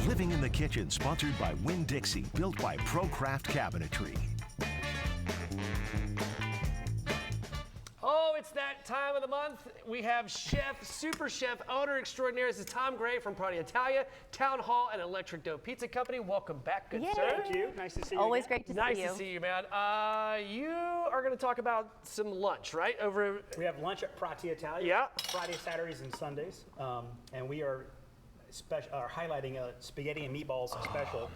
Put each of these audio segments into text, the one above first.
Living in the Kitchen, sponsored by Winn-Dixie, built by ProCraft Cabinetry. Oh, it's that time of the month. We have chef, super chef, owner extraordinaire. This is Tom Gray from Prati, Italia, Town Hall, and Electric Dough Pizza Company. Welcome back, good Yay. sir. Thank you. Nice to see you. Always again. great to see you. Nice to see you, man. You are going to talk about some lunch, right? We have lunch at Prati Italia. Yeah. Fridays, Saturdays, and Sundays. And we are highlighting a spaghetti and meatballs special.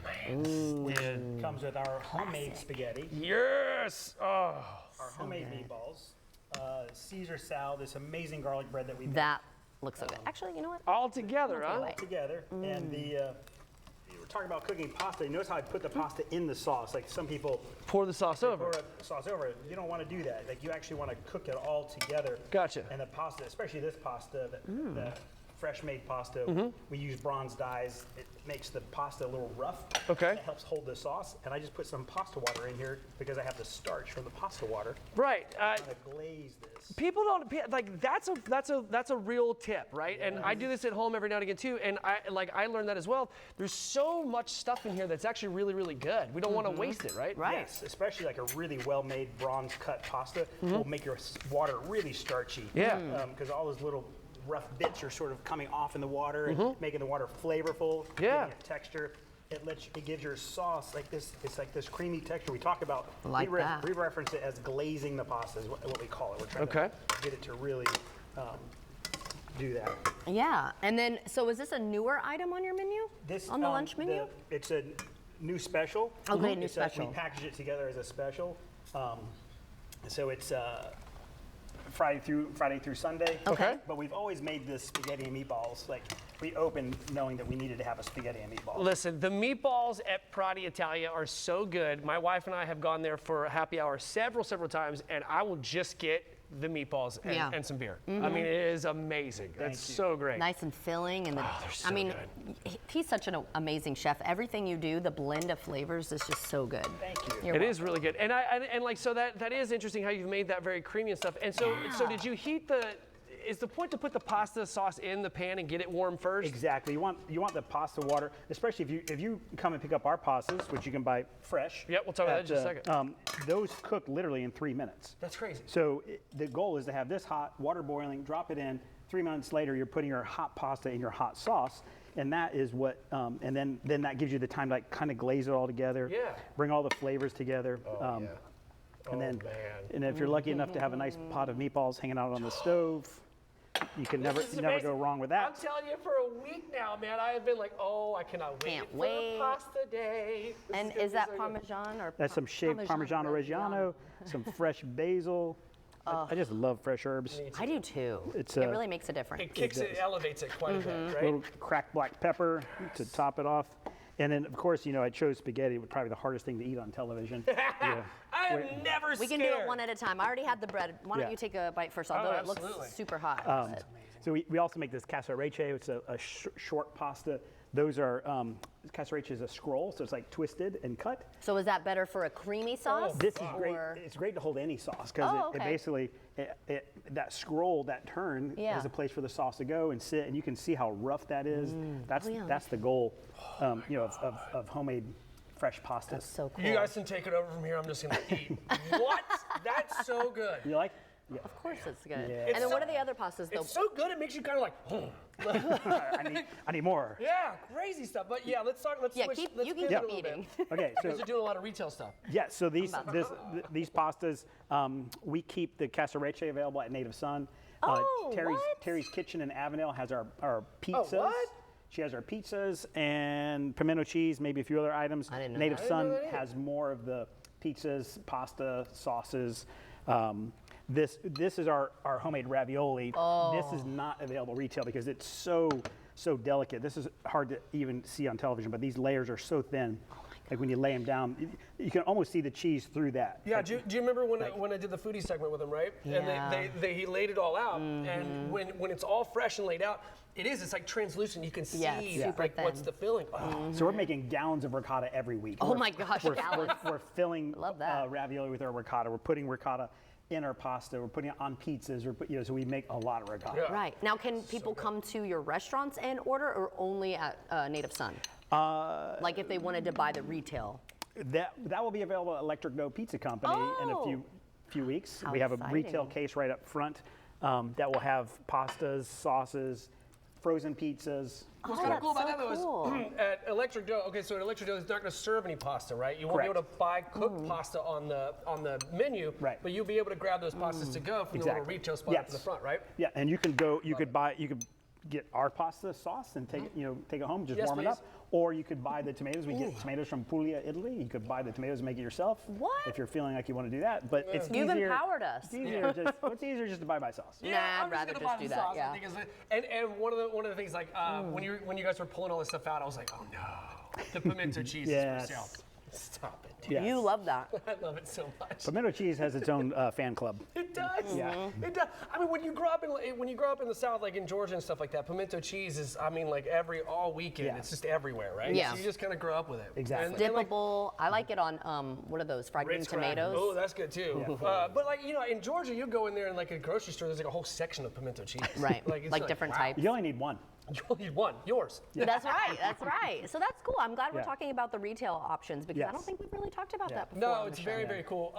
Which comes with our homemade spaghetti. Yes. Oh. Our homemade meatballs. Caesar salad, this amazing garlic bread that we make That looks so good. Actually, you know what? All together, huh? away. together. And we're talking about cooking pasta. Notice how I put the pasta in the sauce. Like some people Pour the sauce over. pour a sauce over it. You don't want to do that. Like you actually want to cook it all together. Gotcha. And the pasta, especially this pasta, the fresh made pasta, we use bronze dyes. It makes the pasta a little rough. Okay. It helps hold the sauce. And I just put some pasta water in here because I have the starch from the pasta water. Right. I'm gonna glaze this. People don't like that's a real tip, right? And I do this at home every now and again too. And I learned that as well. There's so much stuff in here that's actually really, really good. We don't want to waste it, right? Right. Yes, especially like a really well-made bronze cut pasta will make your water really starchy. Yeah. Because all those little rough bits are sort of coming off in the water and making the water flavorful, Yeah. giving it texture. It gives your sauce like this. It's like this creamy texture. We talk about. Like that. We reference it as glazing the pasta is what we call it. We're trying to get it to really do that. Yeah. And then, so is this a newer item on your menu? This on the lunch menu? It's a new special. Okay, new It's special. We package it together as a special. So it's Friday through Sunday. Okay. But we've always made this spaghetti and meatballs. Like we opened knowing that we needed to have a spaghetti and meatball. Listen, the meatballs at Prati Italia are so good. My wife and I have gone there for a happy hour several times, and I will just get the meatballs and some beer. I mean, it is amazing. It's so great. Nice and filling. And they're so I mean, good. he's such an amazing chef. Everything you do, the blend of flavors is just so good. Thank you. You're It is really good, and like so that is interesting how you've made that very creamy and stuff. And so did you heat the? Is the point to put the pasta sauce in the pan and get it warm first? Exactly. You want the pasta water, especially if you come and pick up our pastas, which you can buy fresh. Yep, we'll talk about that in just a second. Those cook literally in 3 minutes. That's crazy. So the goal is to have this hot, water boiling, drop it in. 3 minutes later, you're putting your hot pasta in your hot sauce, and that is what. And then that gives you the time to like kind of glaze it all together. Yeah. Bring all the flavors together. And then, and if you're lucky enough to have a nice pot of meatballs hanging out on the stove, you can never go wrong with that. I'm telling you, for a week now, man, I have been like, oh, I cannot wait Can't for wait. pasta day. This And gonna is be that so good. Parmesan or? That's some shaved Parmigiano Reggiano, some fresh basil. I just love fresh herbs. I do too. It's, It really makes a difference. It kicks it, elevates it quite a bit, right? Little cracked black pepper to top it off. And then, of course, I chose spaghetti, was probably the hardest thing to eat on television. Yeah. I am never scared. We can do it one at a time. I already had the bread. Why don't Yeah. you take a bite first? Although it absolutely. looks super hot. but- So we also make this casarecce. It's a short pasta. Those are, casarecce is a scroll, so it's like twisted and cut. So is that better for a creamy sauce? This is great. or- It's great to hold any sauce because Oh, it okay. basically, that scroll, that turn Yeah. is a place for the sauce to go and sit, and you can see how rough that is. That's Oh, yeah. that's the goal, of homemade fresh pastas. So cool. You guys can take it over from here. I'm just gonna eat. What? That's so good. You like? Yeah. Of course it's good. Yeah. And then what are the other pastas though? It's so good. It makes you kind of like, I need more. yeah, crazy stuff. But yeah, let's talk. Let's Yeah, switch. you Let's can pivot keep a little eating. bit. Okay, You guys so are doing a lot of retail stuff. yeah, so these pastas, we keep the casarecce available at Native Son. Oh, what? Terry's Kitchen in Avondale has our pizzas. Oh, what? She has our pizzas and pimento cheese, maybe a few other items. I didn't know Native that. Son I didn't know that has more of the pizzas, pasta, sauces. This is our homemade ravioli. This is not available retail because it's so delicate. This is hard to even see on television, but these layers are so thin. Like when you lay them down, you can almost see the cheese through that. Yeah, Like, do you remember when I did the foodie segment with him, right? Yeah. And he laid it all out, and when it's all fresh and laid out, it's like translucent. You can see Yeah, it's super like what's thin. the filling. Oh. So we're making gallons of ricotta every week. Oh my gosh, gallons. We're filling Love that. ravioli with our ricotta. We're putting ricotta in our pasta. We're putting it on pizzas. So we make a lot of ricotta. Yeah. Right. Now, can people come to your restaurants and order or only at Native Son? Like if they wanted to buy the retail. That will be available at Electric Dough Pizza Company in a few weeks. How we have exciting. a retail case right up front that will have pastas, sauces, frozen pizzas. What's kind of cool about that so though cool. is at Electric Dough. Okay, so at Electric Dough is not going to serve any pasta, right? You won't Correct. be able to buy cooked pasta on the menu, Right. but you'll be able to grab those pastas to go from the little retail spot up to the front, right? Yeah, and you could get our pasta sauce and take it home, just Yes, warm it please. up. Or you could buy the tomatoes. We get tomatoes from Puglia, Italy. You could buy the tomatoes and make it yourself. What? If you're feeling like you want to do that, but it's You've easier. empowered us. It's easier it's easier just to buy my sauce. Nah, I'm I'd rather gonna just buy do the that, sauce, yeah. I think and one of the things like when you guys were pulling all this stuff out, I was like, oh no, the pimento cheese is for sale. Stop it. Yes. You love that. I love it so much. Pimento cheese has its own fan club. It does. Yeah. It does. I mean, when you grow up in the South, like in Georgia and stuff like that, pimento cheese is, I mean, like all weekend, Yeah. it's just everywhere, right? Yeah. So you just kind of grow up with it. Exactly. And like, Dippable. I like it on what are those fried green Ritz crackers. tomatoes? Oh, that's good too. But like in Georgia, you go in there and like a grocery store, there's like a whole section of pimento cheese. Right. It's like different wow. types. You only need one. You only need one. Yours. That's right. That's right. So that's cool. I'm glad we're Yeah. talking about the retail options because I don't Yes. think we've really talked about that before. No, on it's the show. very, very cool.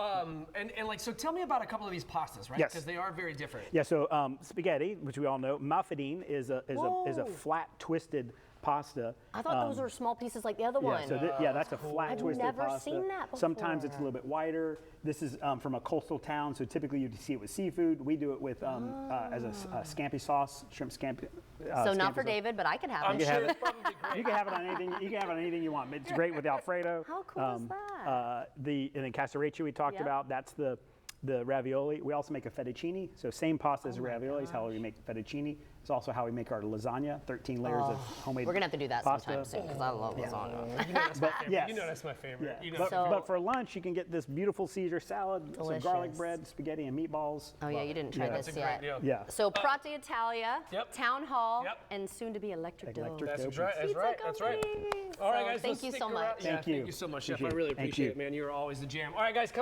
And like, so tell me about a couple of these pastas, right? Yes. Because they are very different. Yeah, so spaghetti, which we all know, muffedine is a Whoa. flat twisted pasta. I thought those were small pieces like the other Yeah, one. so that's a flat I've twisted never pasta. seen that Sometimes it's a before. little bit wider. This is from a coastal town, so typically you'd see it with seafood. We do it with as a scampi sauce, shrimp scampi. So not scampi for sauce. David, but I could have I'm it. sure it's probably great. You can have it on anything. You can have it on anything you want. It's great with Alfredo. How cool is that? And then cassaricchio we talked Yep. about. That's the ravioli. We also make a fettuccine. So same pasta as ravioli is how we make fettuccine. It's also how we make our lasagna. 13 layers of homemade. We're gonna have to do that pasta. sometime soon because I love lasagna. You know that's my favorite. yes. You know that's my favorite. Yeah. You know But, So- but for lunch, you can get this beautiful Caesar salad, some garlic Delicious. bread, spaghetti, and meatballs. Oh yeah, you didn't try Yeah. this That's a yet. great deal. Yeah. So Prati Italia, Yep. Town Hall, Yep. and soon to be Electric Dough. Electric That's Dough right. That's Pizza right. That's right. company. All right, So guys. thank let's you stick so around. much. Yeah, Thank you. Thank you so much, Chef. I Appreciate it. really Thank appreciate you. it, man. You're always the jam. All right, guys. Come